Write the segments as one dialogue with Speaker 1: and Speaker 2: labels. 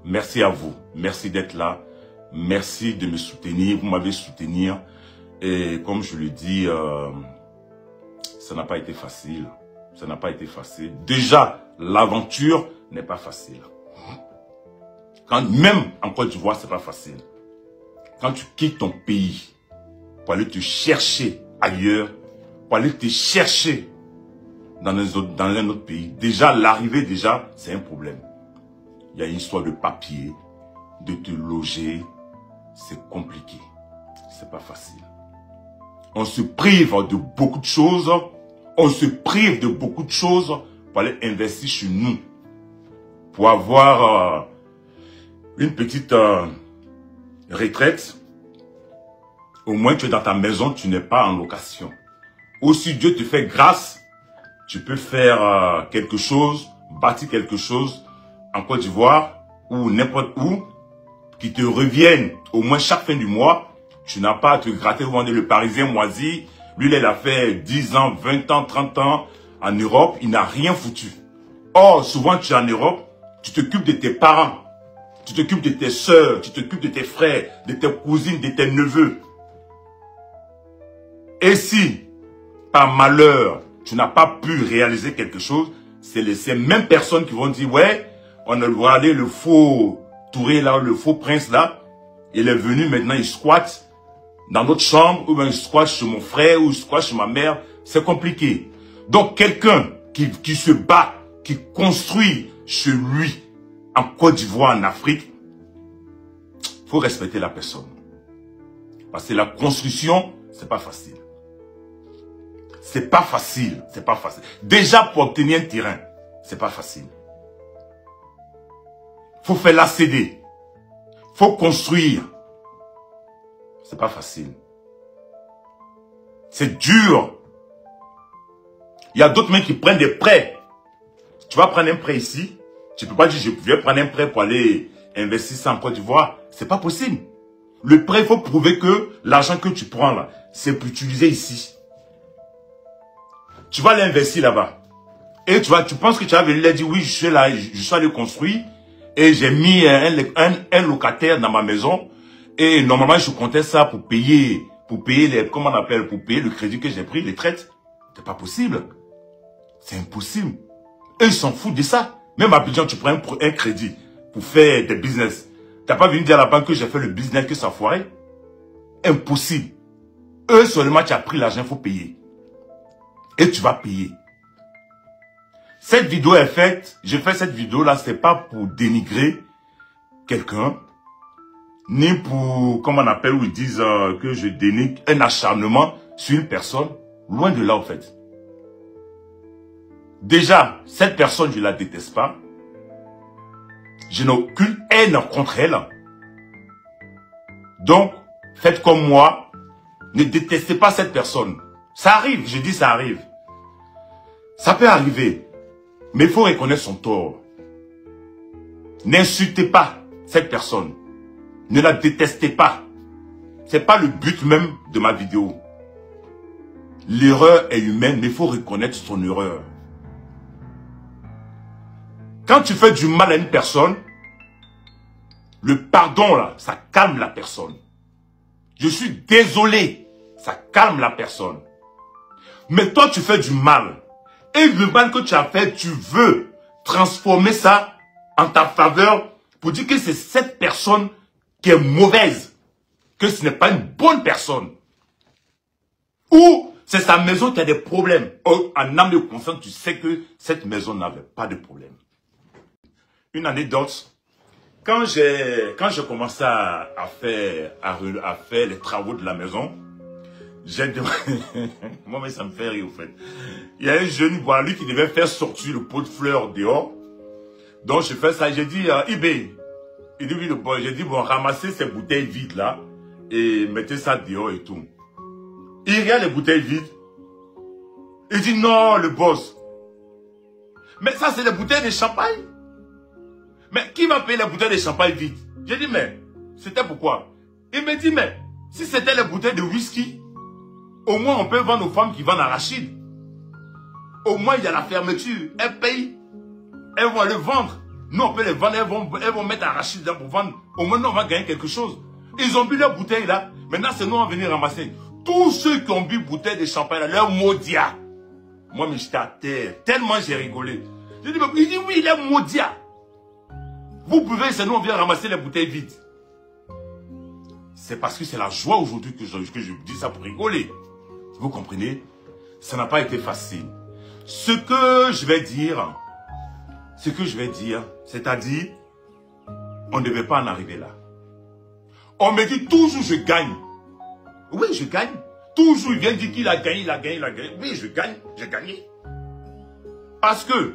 Speaker 1: merci à vous. Merci d'être là. Merci de me soutenir. Vous m'avez soutenu. Et comme je le dis, ça n'a pas été facile. Ça n'a pas été facile. Déjà, l'aventure n'est pas facile. Même en Côte d'Ivoire, c'est pas facile. Quand tu quittes ton pays pour aller te chercher ailleurs, pour aller te chercher dans un autre pays, déjà, l'arrivée, c'est un problème. Il y a une histoire de papier, de te loger. C'est compliqué. C'est pas facile. On se prive de beaucoup de choses. On se prive de beaucoup de choses pour aller investir chez nous. Pour avoir une petite retraite. Au moins, tu es dans ta maison, tu n'es pas en location. Ou si Dieu te fait grâce, tu peux faire quelque chose, bâtir quelque chose en Côte d'Ivoire ou n'importe où, qui te revienne au moins chaque fin du mois. Tu n'as pas à te gratter devant le Parisien moisi. Lui, il a fait 10 ans, 20 ans, 30 ans en Europe. Il n'a rien foutu. Or, souvent, tu es en Europe, tu t'occupes de tes parents. Tu t'occupes de tes soeurs, tu t'occupes de tes frères, de tes cousines, de tes neveux. Et si, par malheur, tu n'as pas pu réaliser quelque chose, c'est ces mêmes personnes qui vont dire, ouais, on a regardé le faux Touré là, le faux prince là, il est venu maintenant, il squatte dans notre chambre, ou bien il squatte chez mon frère, ou il squatte chez ma mère, c'est compliqué. Donc quelqu'un qui se bat, qui construit chez lui, en Côte d'Ivoire, en Afrique, il faut respecter la personne. Parce que la construction, c'est pas facile. C'est pas facile, c'est pas facile. Déjà pour obtenir un terrain, c'est pas facile. Faut faire l'ACD. Faut construire. C'est pas facile. C'est dur. Il y a d'autres mecs qui prennent des prêts. Tu vas prendre un prêt ici. Tu peux pas dire je vais prendre un prêt pour aller investir ça en Côte d'Ivoire. C'est pas possible. Le prêt, il faut prouver que l'argent que tu prends là, c'est pour utiliser ici. Tu vas l'investir là-bas. Et tu penses que tu as venu là dire oui, je suis là, je suis allé construire. Et j'ai mis un locataire dans ma maison. Et normalement, je comptais ça pour payer comment on appelle, pour payer le crédit que j'ai pris, les traites. C'est pas possible. C'est impossible. Eux, ils s'en foutent de ça. Même à Abidjan, tu prends un crédit pour faire des business. T'as pas venu dire à la banque que j'ai fait le business, que ça foirait. Impossible. Eux, seulement, tu as pris l'argent, il faut payer. Et tu vas payer. Cette vidéo est faite, j'ai fait cette vidéo là, c'est pas pour dénigrer quelqu'un, ni pour, comme on appelle, où ils disent que je dénigre un acharnement sur une personne, loin de là en fait. Déjà, cette personne, je la déteste pas. Je n'ai aucune haine contre elle. Donc, faites comme moi, ne détestez pas cette personne. Ça arrive, je dis ça arrive. Ça peut arriver. Mais il faut reconnaître son tort. N'insultez pas cette personne. Ne la détestez pas. C'est pas le but même de ma vidéo. L'erreur est humaine, mais il faut reconnaître son erreur. Quand tu fais du mal à une personne, le pardon là, ça calme la personne. Je suis désolé, ça calme la personne. Mais toi tu fais du mal. Et le mal que tu as fait, tu veux transformer ça en ta faveur pour dire que c'est cette personne qui est mauvaise, que ce n'est pas une bonne personne. Ou c'est sa maison qui a des problèmes. En âme de conscience, tu sais que cette maison n'avait pas de problème. Une anecdote. Quand j'ai commencé à faire les travaux de la maison, j'ai demandé... Moi, mais ça me fait rire, au fait. Il y a un jeune, voilà, lui qui devait faire sortir le pot de fleurs dehors. Donc, je fais ça. J'ai dit, Ibé, il dit, oui, le boy. J'ai dit, bon, ramassez ces bouteilles vides là et mettez ça dehors et tout. Il regarde les bouteilles vides. Il dit, non, le boss. Mais ça, c'est les bouteilles de champagne. Mais qui va payer les bouteilles de champagne vides? J'ai dit, mais c'était pourquoi? Il me dit, mais si c'était les bouteilles de whisky, au moins on peut vendre aux femmes qui vendent arachide. Au moins il y a la fermeture. Elles payent. Elles vont le vendre. Nous, on peut les vendre, elles vont mettre arachide dedans pour vendre. Au moins, nous, on va gagner quelque chose. Ils ont bu leur bouteille là. Maintenant, c'est nous, on va venir ramasser. Tous ceux qui ont bu bouteille de champagne là, leur maudia. Moi, mais j'étais à terre. Tellement j'ai rigolé. J'ai dit, il dit oui, il est maudia. Vous pouvez, c'est nous, on vient ramasser les bouteilles vides. C'est parce que c'est la joie aujourd'hui que je dis ça pour rigoler. Vous comprenez? Ça n'a pas été facile. Ce que je vais dire, c'est-à-dire, on ne devait pas en arriver là. On me dit toujours je gagne. Oui, je gagne. Toujours, il vient dire qu'il a gagné, il a gagné, il a gagné. Oui, je gagne, j'ai gagné. Parce que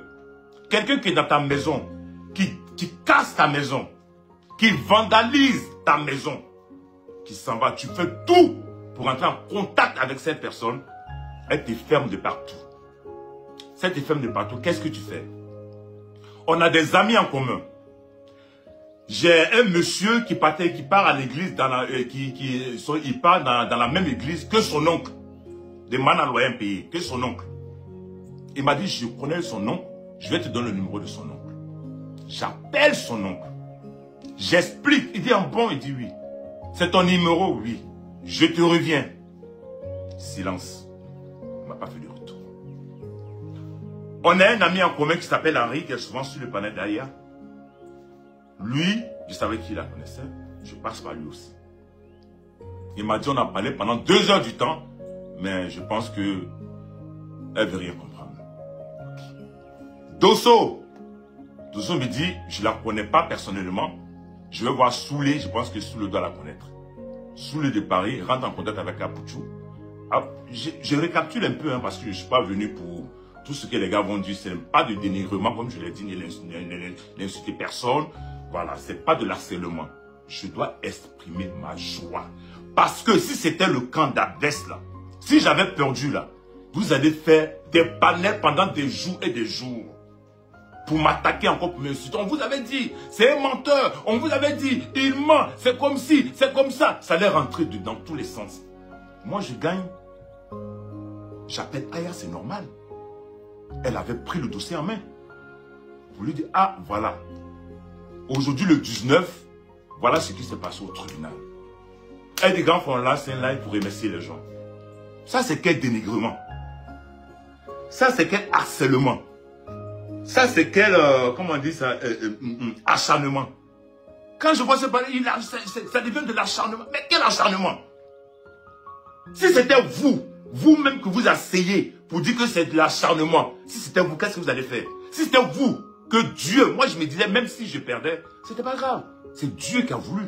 Speaker 1: quelqu'un qui est dans ta maison, qui casse ta maison, qui vandalise ta maison, qui s'en va, tu fais tout pour entrer en contact avec cette personne, elle te ferme de partout. Si elle te ferme de partout, qu'est-ce que tu fais? On a des amis en commun. J'ai un monsieur qui part à l'église, il part dans la même église que son oncle, de Manaloyen pays, que son oncle. Il m'a dit, je connais son nom, je vais te donner le numéro de son oncle. J'appelle son oncle. J'explique. Il dit, bon, il dit oui. C'est ton numéro, oui. Je te reviens. Silence. Il ne m'a pas fait de retour. On a un ami en commun qui s'appelle Henri, qui est souvent sur le panel derrière. Lui, je savais qu'il la connaissait. Je passe par lui aussi. Il m'a dit, on a parlé pendant 2 heures du temps, mais je pense que elle ne veut rien comprendre. Dosso me dit, je ne la connais pas personnellement. Je vais voir Soulé, je pense que Soulé doit la connaître. Soulé de Paris rentre en contact avec Apouchou. Je récapitule un peu, hein, parce que je ne suis pas venu pour tout ce que les gars vont dire. Ce n'est pas de dénigrement, comme je l'ai dit, ni l'insulter personne. Voilà, ce n'est pas de l'harcèlement. Je dois exprimer ma joie. Parce que si c'était le camp d'Abdès, là, si j'avais perdu, là, vous allez faire des panels pendant des jours et des jours. Pour m'attaquer encore, pour m'insulter. On vous avait dit, c'est un menteur. On vous avait dit, il ment. C'est comme ci, c'est comme ça. Ça allait rentrer dans tous les sens. Moi, je gagne. J'appelle Aya, c'est normal. Elle avait pris le dossier en main. Vous lui dites, ah, voilà. Aujourd'hui, le 19, voilà ce qui s'est passé au tribunal. Et des grands font là, c'est un live pour remercier les gens. Ça, c'est quel dénigrement. Ça, c'est quel harcèlement. Ça, c'est quel, comment on dit ça, acharnement. Quand je vois ce panel, ça devient de l'acharnement. Mais quel acharnement? Si c'était vous-même que vous asseyez pour dire que c'est de l'acharnement, si c'était vous, qu'est-ce que vous allez faire? Si c'était vous, que Dieu, moi je me disais, même si je perdais, c'était pas grave. C'est Dieu qui a voulu.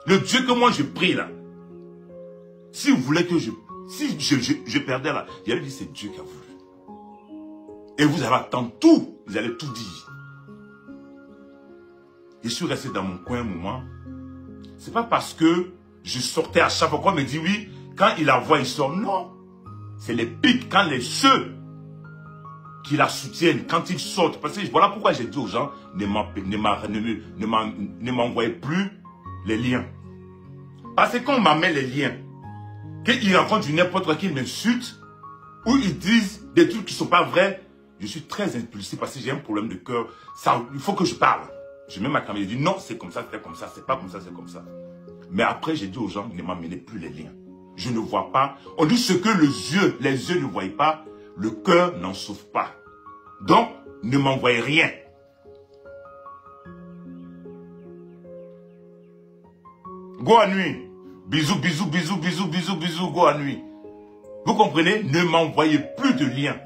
Speaker 1: Le Dieu que moi je prie là. Si vous voulez que je perdais là, il avait dit c'est Dieu qui a voulu. Et vous allez attendre tout, vous allez tout dire. Je suis resté dans mon coin un moment. C'est pas parce que je sortais à chaque fois qu'on me dit oui, quand il la voit, il sort. Non. C'est les pics, quand les ceux qui la soutiennent, quand ils sortent. Parce que voilà pourquoi j'ai dit aux gens, ne m'envoyez plus les liens. Parce que quand on m'amène les liens, qu'ils rencontrent du n'importe quoi, qu'ils m'insultent, ou ils disent des trucs qui ne sont pas vrais, je suis très impulsif parce que j'ai un problème de cœur. Il faut que je parle. Je mets ma caméra, je dis non, c'est comme ça, c'est comme ça, c'est pas comme ça, c'est comme ça. Mais après, j'ai dit aux gens, ne m'amenez plus les liens. Je ne vois pas. On dit ce que les yeux ne voient pas, le cœur n'en souffre pas. Donc, ne m'envoyez rien. Go à nuit. Bisous, bisous, bisous, bisous, bisous, bisous, go à nuit. Vous comprenez? Ne m'envoyez plus de liens.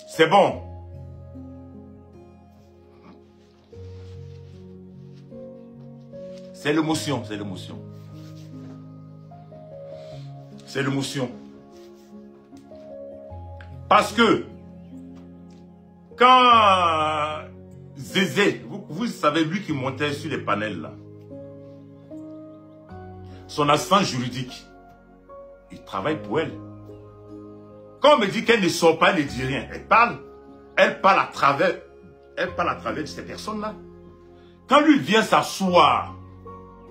Speaker 1: C'est bon. C'est l'émotion, c'est l'émotion. C'est l'émotion. Parce que, quand Zézé, vous savez, lui qui montait sur les panels là, son assistant juridique, il travaille pour elle. Quand on me dit qu'elle ne sort pas, elle ne dit rien, elle parle à travers de ces personnes-là. Quand lui vient s'asseoir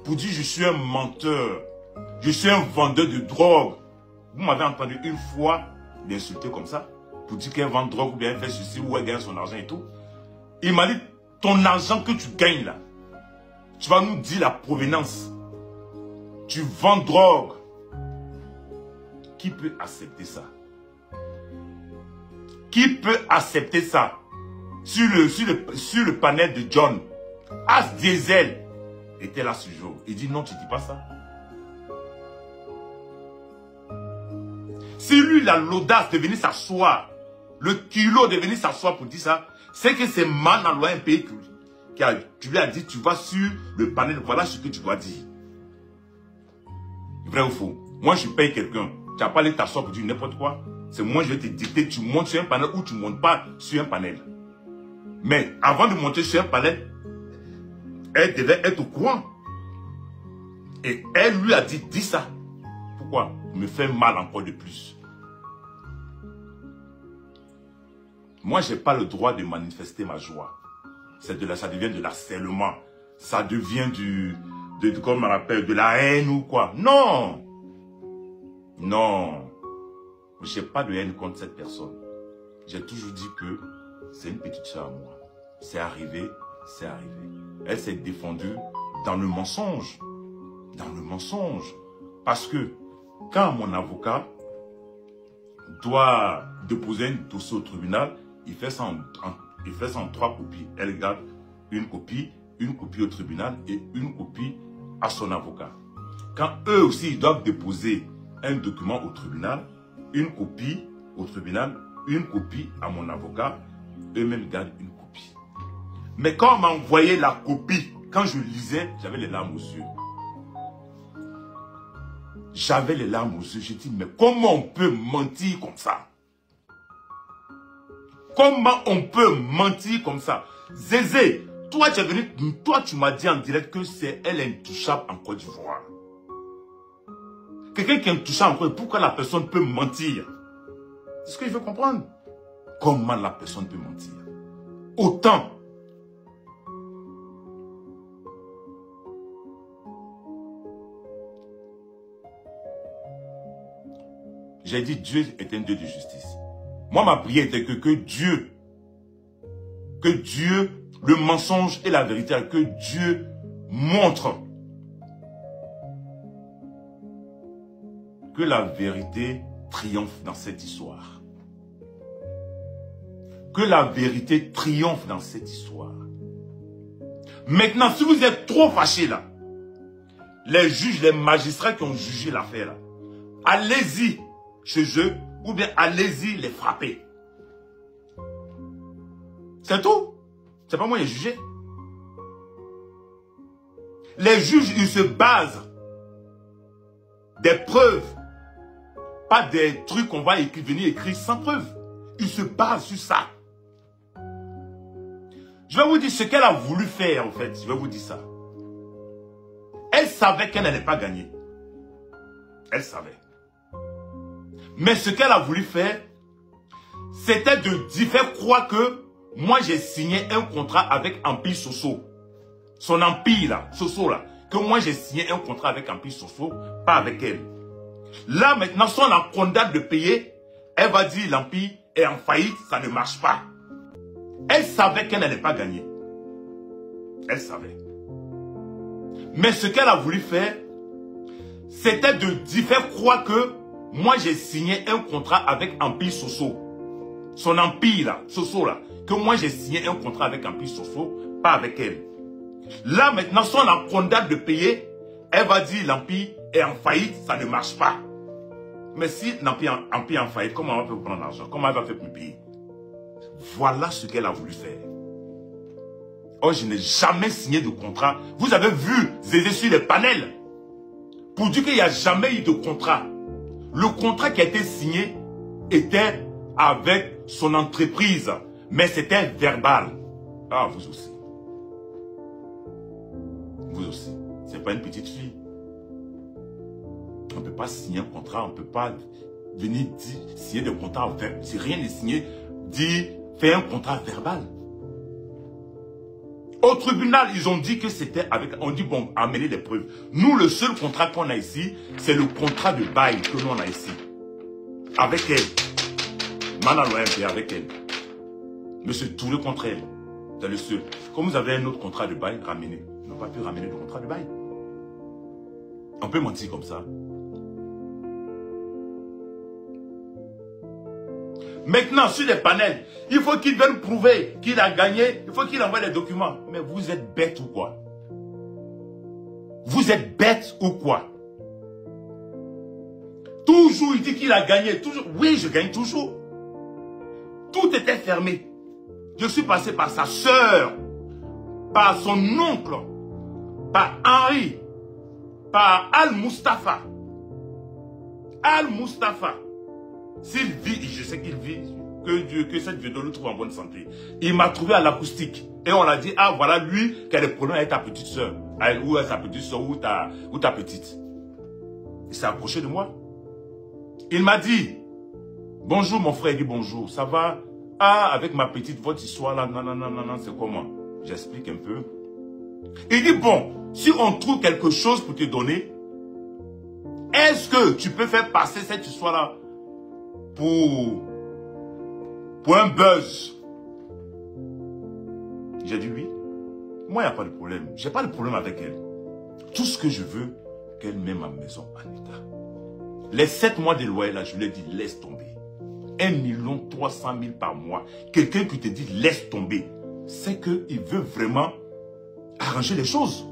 Speaker 1: pour dire je suis un menteur, je suis un vendeur de drogue, vous m'avez entendu une fois l'insulter comme ça? pour dire qu'elle vend drogue ou bien elle fait ceci ou elle gagne son argent et tout. Il m'a dit, ton argent que tu gagnes là, tu vas nous dire la provenance. Tu vends drogue. Qui peut accepter ça? Qui peut accepter ça? Sur le panel de John, As Diesel était là ce jour. Il dit non, tu ne dis pas ça. Si lui, il a l'audace de venir s'asseoir, le kilo de venir s'asseoir pour dire ça, c'est que c'est mal dans un pays tu lui as dit, tu vas sur le panel, voilà ce que tu dois dire. Vrai ou faux? Moi, je paye quelqu'un. Tu n'as pas allé t'asseoir pour dire n'importe quoi. C'est moi, je vais te dicter, tu montes sur un panel ou tu ne montes pas sur un panel. Mais avant de monter sur un panel, elle devait être au courant. Et elle lui a dit, dis ça. Pourquoi? Me fait mal encore de plus. Moi, je n'ai pas le droit de manifester ma joie. Ça devient de l'harcèlement. Ça devient comme on appelle, de la haine ou quoi. Non. Non. Je n'ai pas de haine contre cette personne. J'ai toujours dit que c'est une petite soeur à moi. C'est arrivé, c'est arrivé. Elle s'est défendue dans le mensonge. Dans le mensonge. Parce que quand mon avocat doit déposer un dossier au tribunal, il fait ça en 3 copies. Elle garde une copie au tribunal et une copie à son avocat. Quand eux aussi ils doivent déposer un document au tribunal, une copie au tribunal, une copie à mon avocat, eux-mêmes gardent une copie. Mais quand on m'a envoyé la copie, quand je lisais, j'avais les larmes aux yeux. J'avais les larmes aux yeux. J'ai dit, mais comment on peut mentir comme ça? Comment on peut mentir comme ça? Zézé, toi tu es venu, toi tu m'as dit en direct que c'est elle intouchable en Côte d'Ivoire. Quelqu'un qui est intouchable en Côte d'Ivoire, pourquoi la personne peut mentir? C'est ce que je veux comprendre. Comment la personne peut mentir? Autant. J'ai dit Dieu est un Dieu de justice. Moi, ma prière était que Dieu, le mensonge et la vérité, que Dieu montre que la vérité triomphe dans cette histoire. Que la vérité triomphe dans cette histoire. Maintenant, si vous êtes trop fâchés là, les juges, les magistrats qui ont jugé l'affaire là, allez-y chez eux, ou bien allez-y les frapper. C'est tout. C'est pas moi qui ai jugé. Les juges, ils se basent des preuves, pas des trucs qu'on va venir écrire sans preuve. Ils se basent sur ça. Je vais vous dire ce qu'elle a voulu faire en fait. Je vais vous dire ça. Elle savait qu'elle n'allait pas gagner. Elle savait. Mais ce qu'elle a voulu faire, c'était de faire croire que moi j'ai signé un contrat avec Empire Soso. Son empire là, Soso là. Que moi j'ai signé un contrat avec Empire Soso, pas avec elle. Là maintenant, si on la condamne de payer, elle va dire l'Empire est en faillite, ça ne marche pas. Elle savait qu'elle n'allait pas gagner. Elle savait. Mais ce qu'elle a voulu faire, c'était de faire croire que moi j'ai signé un contrat avec Empire Soso. Son empire là, Soso là. Que moi j'ai signé un contrat avec Empire Soso, pas avec elle. Là maintenant, si on la condamne de payer, elle va dire l'Empire est en faillite, ça ne marche pas. Mais si l'Empire est en faillite, comment elle va prendre l'argent? Comment elle va faire pour me payer? Voilà ce qu'elle a voulu faire. Oh, je n'ai jamais signé de contrat. Vous avez vu, Zézé sur les panels, pour dire qu'il n'y a jamais eu de contrat. Le contrat qui a été signé était avec son entreprise, mais c'était verbal. Ah, vous aussi. Vous aussi. Ce n'est pas une petite fille. On ne peut pas signer un contrat, on ne peut pas venir signer des contrats. Si rien n'est signé, faire un contrat verbal. Au tribunal, ils ont dit que c'était avec... On dit, bon, amenez des preuves. Nous, le seul contrat qu'on a ici, c'est le contrat de bail que nous on a ici. Avec elle. Manaloy un peu avec elle. Monsieur Touré contre elle. Dans le seul. Comme vous avez un autre contrat de bail, ramenez. Ils n'ont pas pu ramener le contrat de bail. On peut mentir comme ça. Maintenant, sur les panels, il faut qu'il vienne prouver qu'il a gagné. Il faut qu'il envoie les documents. Mais vous êtes bête ou quoi? Vous êtes bête ou quoi? Toujours, il dit qu'il a gagné. Toujours. Oui, je gagne toujours. Tout était fermé. Je suis passé par sa sœur, par son oncle, par Henri, par Al-Mustafa. Al-Mustafa. S'il vit, je sais qu'il vit, que cette vidéo le trouve en bonne santé. Il m'a trouvé à l'acoustique. Et on a dit, ah voilà lui qui a des problèmes avec ta petite soeur. Ou sa petite soeur ou ta petite. Il s'est approché de moi. Il m'a dit, bonjour mon frère, il dit bonjour, ça va? Ah, avec ma petite, votre histoire là, non, c'est comment? J'explique un peu. Il dit, bon, si on trouve quelque chose pour te donner, est-ce que tu peux faire passer cette histoire là pour un buzz? J'ai dit oui. Moi, il n'y a pas de problème. Je n'ai pas de problème avec elle. Tout ce que je veux, qu'elle met ma maison en état. Les 7 mois de loyer là, je lui ai dit, laisse tomber. 1 300 000 par mois. Quelqu'un qui te dit laisse tomber, c'est qu'il veut vraiment arranger les choses.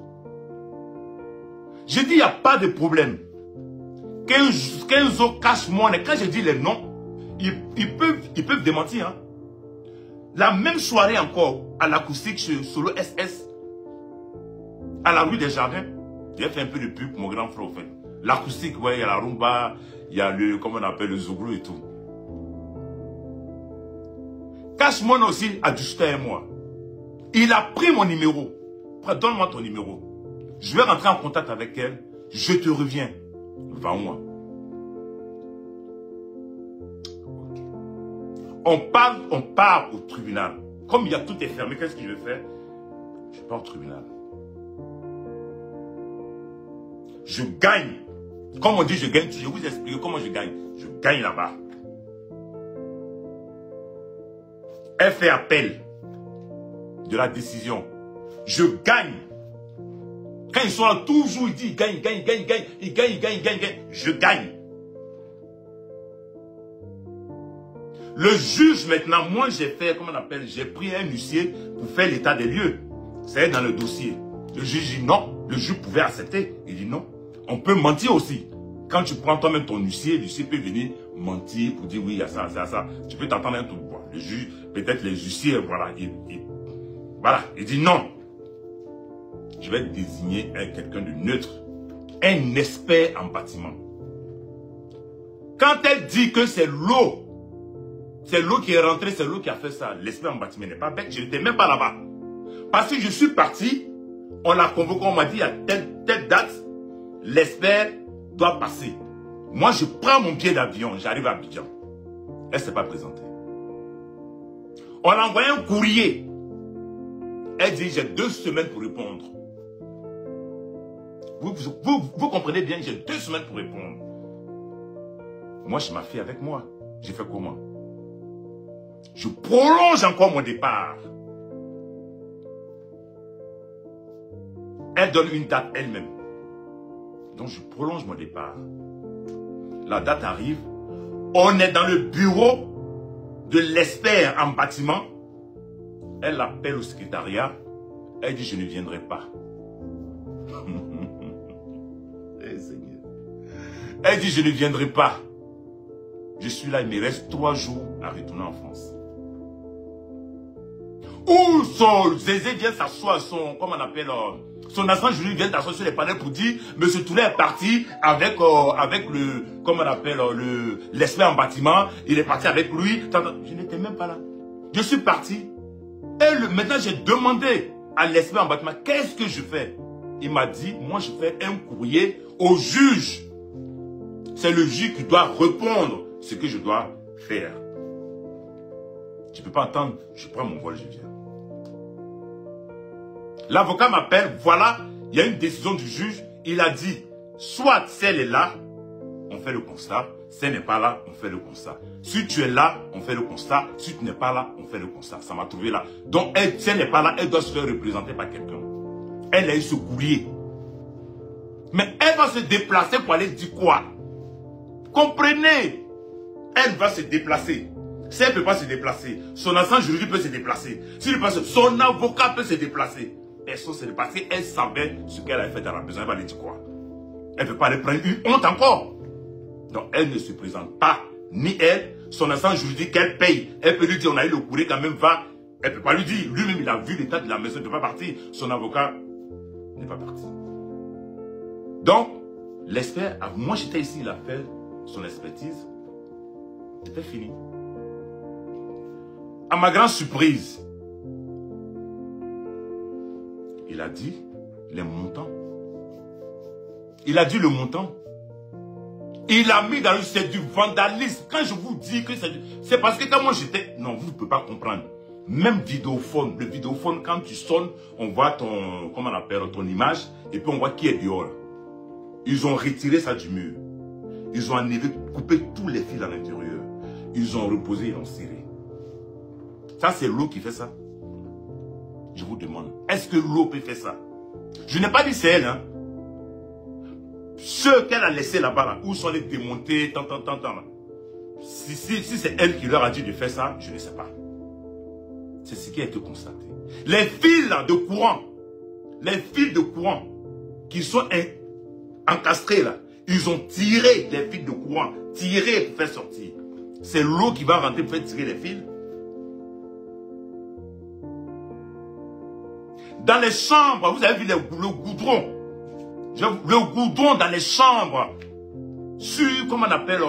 Speaker 1: J'ai dit il n'y a pas de problème. 15 ans cash money. Quand je dis les noms, ils peuvent démentir. Hein. La même soirée encore, à l'acoustique chez Solo SS, à la rue des Jardins, j'ai fait un peu de pub pour mon grand frère au fait. L'acoustique, ouais, il y a la rumba, il y a le, comment on appelle, le zouglo et tout. Cash Money aussi a discuté avec moi. Il a pris mon numéro. Donne-moi ton numéro. Je vais rentrer en contact avec elle. Je te reviens. Vends-moi. Okay. On part au tribunal. Comme il y a tout est fermé, qu'est-ce que je vais faire? Je pars au tribunal. Je gagne. Comme on dit, je gagne. Je vais vous expliquer comment je gagne. Je gagne là-bas. Elle fait appel de la décision. Je gagne. Quand ils sont là, toujours, ils disent, il gagne. Je gagne. Le juge, maintenant, moi, j'ai fait, comment on appelle, j'ai pris un huissier pour faire l'état des lieux. C'est dans le dossier. Le juge dit non. Le juge pouvait accepter. Il dit non. On peut mentir aussi. Quand tu prends toi-même ton huissier, l'huissier peut venir mentir pour dire oui, il y a ça, ça. Tu peux t'entendre un tout. Le juge, peut-être les huissiers, voilà, il dit non. Je vais désigner quelqu'un de neutre, un expert en bâtiment. Quand elle dit que c'est l'eau qui est rentrée, c'est l'eau qui a fait ça, l'expert en bâtiment n'est pas bête, je n'étais même pas là-bas. Parce que je suis parti, on l'a convoqué, on m'a dit à telle date, l'expert doit passer. Moi, je prends mon billet d'avion, j'arrive à Abidjan. Elle ne s'est pas présentée. On a envoyé un courrier. Elle dit, j'ai 2 semaines pour répondre. Vous comprenez bien, j'ai 2 semaines pour répondre. Moi, je m'en fais avec moi. J'ai fait comment? Je prolonge encore mon départ. Elle donne une date elle-même. Donc, je prolonge mon départ. La date arrive. On est dans le bureau de l'expert en bâtiment. Elle appelle au secrétariat. Elle dit, je ne viendrai pas. Elle dit, je ne viendrai pas. Je suis là, il me reste 3 jours à retourner en France. Où son Zézé vient s'asseoir, comment on appelle, son agent juridique vient s'asseoir sur les panels pour dire, M. Touré est parti avec le, comment on appelle, l'expert en bâtiment, il est parti avec lui. Je n'étais même pas là. Je suis parti. Et maintenant, j'ai demandé à l'expert en bâtiment, qu'est-ce que je fais? Il m'a dit, moi, je fais un courrier au juge. C'est le juge qui doit répondre ce que je dois faire. Je ne peux pas attendre, je prends mon vol, je viens. L'avocat m'appelle, voilà, il y a une décision du juge. Il a dit, soit celle est là, on fait le constat, Si elle n'est pas là, on fait le constat. Si tu es là, on fait le constat. Si tu n'es pas là, on fait le constat. Ça m'a trouvé là. Donc, elle, si elle n'est pas là, elle doit se faire représenter par quelqu'un. Elle a eu ce courrier. Mais elle va se déplacer pour aller dire quoi? Comprenez? Elle va se déplacer. Si elle ne peut pas se déplacer, son assistant juridique peut se déplacer. Si son avocat peut se déplacer. Personne ne se déplace. Elle savait ce qu'elle a fait dans la prison. Elle va aller dire quoi? Elle ne peut pas aller prendre une honte encore. Donc, elle ne se présente pas. Ni elle, son assistant juridique qu'elle paye. Elle peut lui dire, on a eu le courrier quand même, va. Elle ne peut pas lui dire. Lui-même, il a vu l'état de la maison, il ne peut pas partir. Son avocat n'est pas parti. Donc, l'expert, moi j'étais ici, il a fait son expertise. C'était fini. À ma grande surprise, il a dit les montants. Il a dit le montant. Il a mis dans le... C'est du vandalisme. Quand je vous dis que c'est parce que quand moi j'étais... Non, vous ne pouvez pas comprendre. Même vidéophone. Le vidéophone, quand tu sonnes, on voit ton... Comment on appelle? Ton image. Et puis on voit qui est dehors. Ils ont retiré ça du mur. Ils ont enlevé, coupé tous les fils à l'intérieur. Ils ont reposé, ils ont serré. Ça, c'est l'eau qui fait ça. Je vous demande, est-ce que l'eau peut faire ça? Je n'ai pas dit c'est elle, hein. Ceux qu'elle a laissés là-bas, là, où sont les démontés, tant. Si c'est elle qui leur a dit de faire ça, je ne sais pas. C'est ce qui a été constaté. Les fils là, de courant, qui sont encastrés là, ils ont tiré les fils de courant, tiré pour faire sortir. C'est l'eau qui va rentrer pour faire tirer les fils. Dans les chambres, vous avez vu le goudron. Le goudron dans les chambres. Comment on appelle,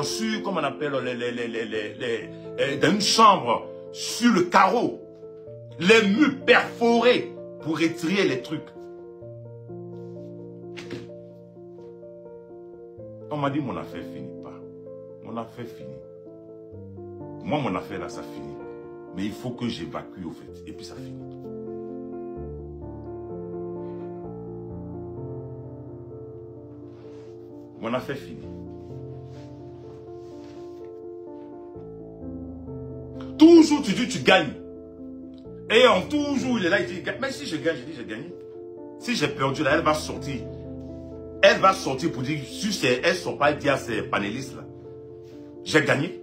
Speaker 1: dans une chambre, sur le carreau. Les murs perforés pour retirer les trucs. On m'a dit mon affaire finit pas. Mon affaire finit. Moi, mon affaire là, ça finit. Mais il faut que j'évacue au fait. Et puis ça finit. Mon affaire finit. Toujours tu dis tu gagnes. Et toujours il est là, il dit, mais si je gagne, je dis j'ai gagné. Si j'ai perdu là, elle va sortir. Elle va sortir pour dire, si elles ne sont pas dit à ces panélistes là, j'ai gagné.